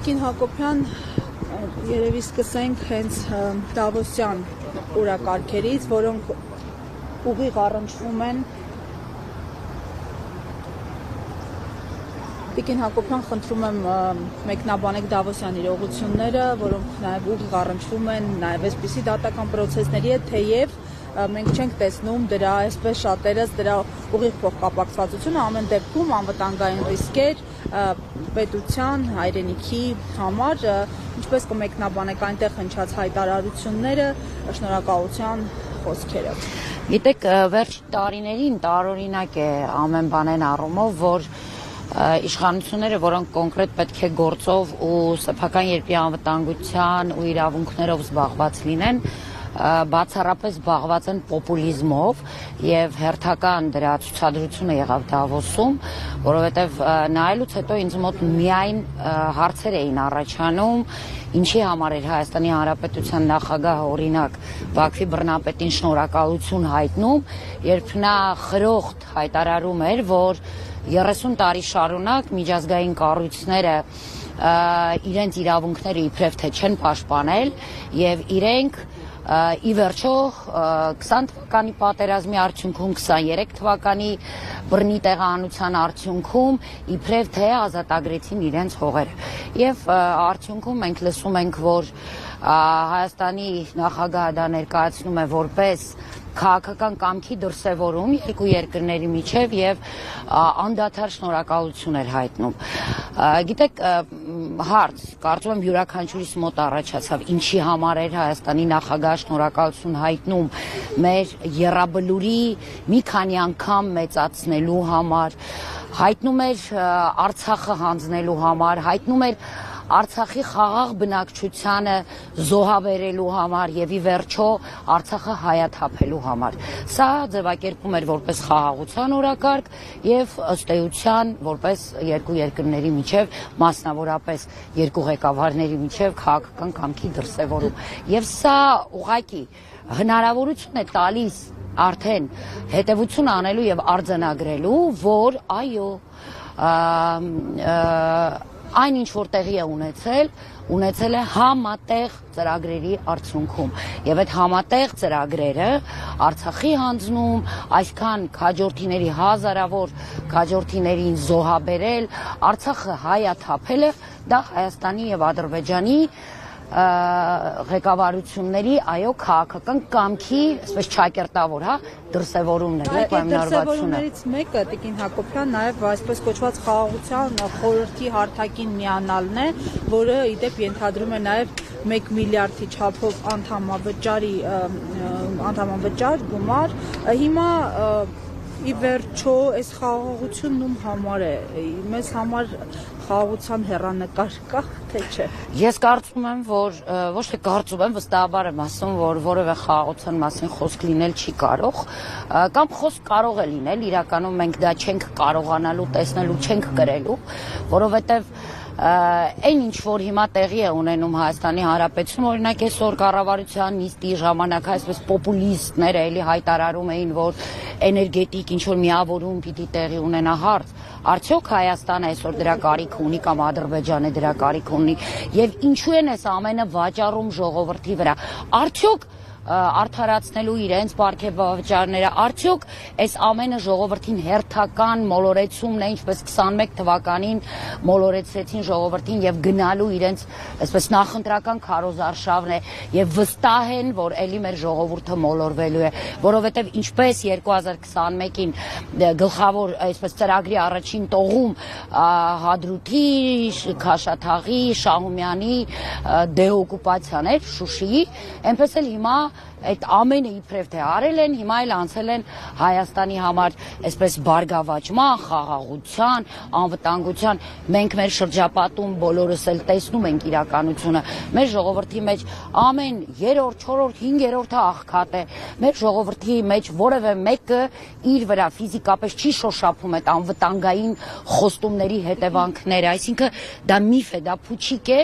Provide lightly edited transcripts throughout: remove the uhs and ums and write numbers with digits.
Տիկին Հակոբյան, երևի սկսենք հենց Դավոսյան օրակարգերից, որոնք ուղիղ առնչվում են Տիկին Հակոբյան, խնդրում եմ մեկնաբանեք Դավոսյան իրողությունները, որոնք նաև ուղիղ առնչվում են նաև այսպիսի դատական պրոցեսների հետ, թեև մենք չենք տեսնում դրա այսպես շատերս դրա ուղիղ փոխկապակցվածությունը ամեն դեպքում անվտանգային ռիսկեր պետության հայրենիքի համար, ինչպես կմեկնաբանեք այնտեղ հնչած հայտարարությունները, շնորհակալության խոսքերը։ Գիտեք, վերջ տարիներին տարօրինակ է ամեն բանեն առումով, որ իշխանությունները, որոնք կոնկրետ պետք է գործով ու սեփական երկրի անվտանգության ու իրավունքներով զբաղված լինեն, բացառապես զբաղված են պոպուլիզմով եւ հերթական դրա ցուցադրությունը եղավ Դավոսում, որովհետեւ նայելուց հետո ինձ մոտ միայն հարցեր էին առաջանում, ինչի համար էր Հայաստանի Հանրապետության նախագահը օրինակ Բաքվի բռնապետին շնորհակալություն հայտնում, երբ նա խրոխտ հայտարարում էր, որ 30 տարի շարունակ միջազգային կառույցները իրենց իրավունքները իբրև թե չեն պաշտպանել եւ իրենք ի վերջո 20 թվականի պատերազմի արդյունքում 23 թվականի բռնի տեղահանության արդյունքում իբրև թե ազատագրեցին իրենց հողերը եւ արդյունքում մենք լսում ենք որ Հայաստանի նախագահը դա ներկայացնում է որպես քաղաքական կամքի դրսևորում երկու երկրների միջև եւ անդադար շնորհակալություն էր հայտնում։ Գիտեք, հարց, կարծում եմ յուրաքանչյուրիս մոտ առաջացավ, ինչի համար էր Հայաստանի նախագահը շնորհակալություն հայտնում մեր եռաբլուրի մի քանի անգամ մեծացնելու համար, հայտնում էր Արցախը հանձնելու համար, հայտնում էր Արցախի խաղաղ բնակչությանը զոհաբերելու համար եւ ի վերջո Արցախը հայաթափելու համար։ Սա ձևակերպում էր որպես խաղաղության օրակարգ եւ ըստ էության որպես երկու երկրների միջև, մասնավորապես երկու ղեկավարների միջև քաղաքական կամքի դրսևորում։ Եվ սա ուղղակի հնարավորություն է տալիս արդեն հետևություն անելու եւ արձանագրելու, որ այո, այն ինչ որ տեղի է ունեցել է համատեղ ծրագրերի արդյունքում եւ այդ համատեղ ծրագրերը Արցախի հանձնում, այսքան քաջորդիների հազարավոր քաջորդիներին զոհաբերել, Արցախը հայաթափելը դա Հայաստանի եւ Ադրբեջանի ղեկավարությունների այո քաղաքական կամքի, այսպես չակերտավոր, հա, դրսևորումներ է դրսևորումներից մեկը Տիկին Հակոբյան նաև այսպես կոչված խաղաղության խորհրդի հարթակին միանալն է, որը ի դեպ ենթադրում է նաև 1 միլիարդի չափով անդամավճար գումար։ Հիմա ի վերջո այս խաղաղությունն ում համար է, մեզ համար խաղաղության հեռանկար կա, թե չէ։ Ես կարծում եմ, որ ոչ թե կարծում եմ, վստահաբար եմ ասում, որ որևէ խաղաղության մասին խոսք լինել չի կարող, կամ խոսք կարող է լինել, իրականում մենք դա չենք կարողանալու տեսնելու, չենք կրելու, որովհետև այն ինչ որ հիմա տեղի է ունենում Հայաստանի Հանրապետությունում, օրինակ այսօր կառավարության նիստի ժամանակ այսպես պոպուլիստները էլի հայտարարում էին, որ էներգետիկ ինչ որ միավորում պիտի տեղի ունենա հարց, արդյոք Հայաստանը այսօր դրա կարիքը ունի կամ Ադրբեջանը դրա կարիքը ունի եւ ինչու են այս ամենը վաճառում ժողովրդի վրա, արդյոք արդարացնելու իրենց պարգևավճարները, արդյոք այս ամենը ժողովրդին հերթական մոլորեցումն է, ինչպես 21 թվականին մոլորեցրեցին ժողովրդին եւ գնալու իրենց այսպես նախընտրական քարոզարշավն է եւ վստահ են, որ ելի մեր ժողովուրդը մոլորվելու է, որովհետեւ ինչպես 2021-ին գլխավոր այսպես ծրագրի առաջին տողում Հադրութի, Քաշաթաղի, Շահումյանի դեօկուպացիան էր Շուշիի, այնպես էլ հիմա այդ ամենը իբրև թե արել են, հիմա էլ անցել են Հայաստանի համար այսպես բարգավաճման, խաղաղության, անվտանգության, մենք մեր շրջապատում բոլորս էլ տեսնում ենք իրականությունը, մեր ժողովրդի մեջ ամեն 3-րդ, 4-րդ, 5-րդը աղքատ է, մեր ժողովրդի մեջ որևէ մեկը իր վրա ֆիզիկապես չի շոշափում այդ անվտանգային խոստումների հետևանքները, այսինքն դա միֆ է, դա փուչիկ է,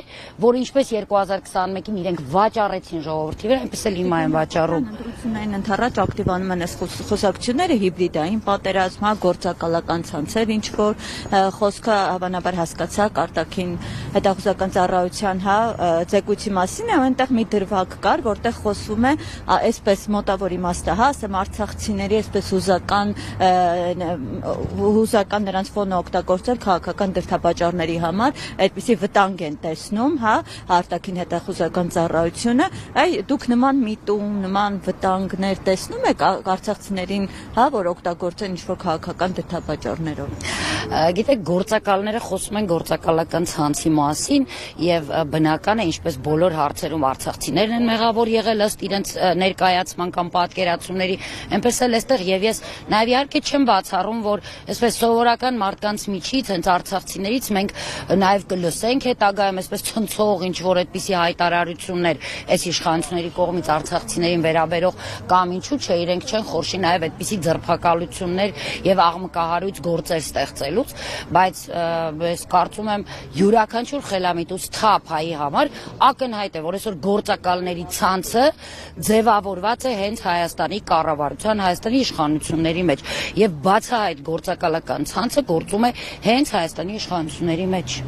որ ինչպես 2021-ին իրենք վաճառեցին ժողովրդի վրա, այնպես էլ հիմա են պատճառում։ Ընտրություններին ընդառաջ ակտիվանում են այս խոսակցությունները հիբրիդային պատերազմ, հա, գործակալական ցանցեր, ինչ որ խոսքը հավանաբար հասկացաք արտաքին հետախուզական ծառայության, հա, ձեկույթի մասին է, այնտեղ մի դրվագ կար, որտեղ խոսվում է այսպես մոտավոր իմաստը, հա, ասեմ արցախցիների այսպես հուզական նրանց ֆոնը օգտագործել քաղաքական դրդապատճառների համար, այդպիսի վտանգ են տեսնում, հա, արտաքին հետախուզական ծառայությունը, դուք նման միտում, նման վտանգներ տեսնում եք արցախցիներին, հա, որ օգտագործեն ինչ-որ քաղաքական դրդապատճառներով։ Գիտեք, գործակալները խոսում են գործակալական ցանցի մասին եւ բնական է, ինչպես բոլոր հարցերում արցախցիներն են մեղավոր եղել ըստ իրենց ներկայացման կամ պատկերացումների, այնպես էլ այստեղ եւ ես նաեւ իհարկե չեմ բացառում, որ այսպես սովորական մարդկանց միջից, հենց արցախցիներից մենք նաեւ կլսենք հետագայում այսպես ցնցող ինչ որ այդպիսի հայտարարություններ այս իշխանությունների կողմից արցախցիներին վերաբերող կամ ինչու՞ չէ, իրենք չեն խորշի նաեւ այդպիսի ձերբակալություններ եւ աղմկահարույց գործեր ստեղծելուց, բայց ես կարծում եմ յուրաքանչյուր խելամիտուց թափ հայի համար ակնհայտ է, որ այսօր գործակալների ցանցը ձևավորված է հենց Հայաստանի կառավարության, Հայաստանի իշխանությունների մեջ եւ բացահայտ գործակալական ցանցը գործում է հենց Հայաստանի իշխանությունների մեջ։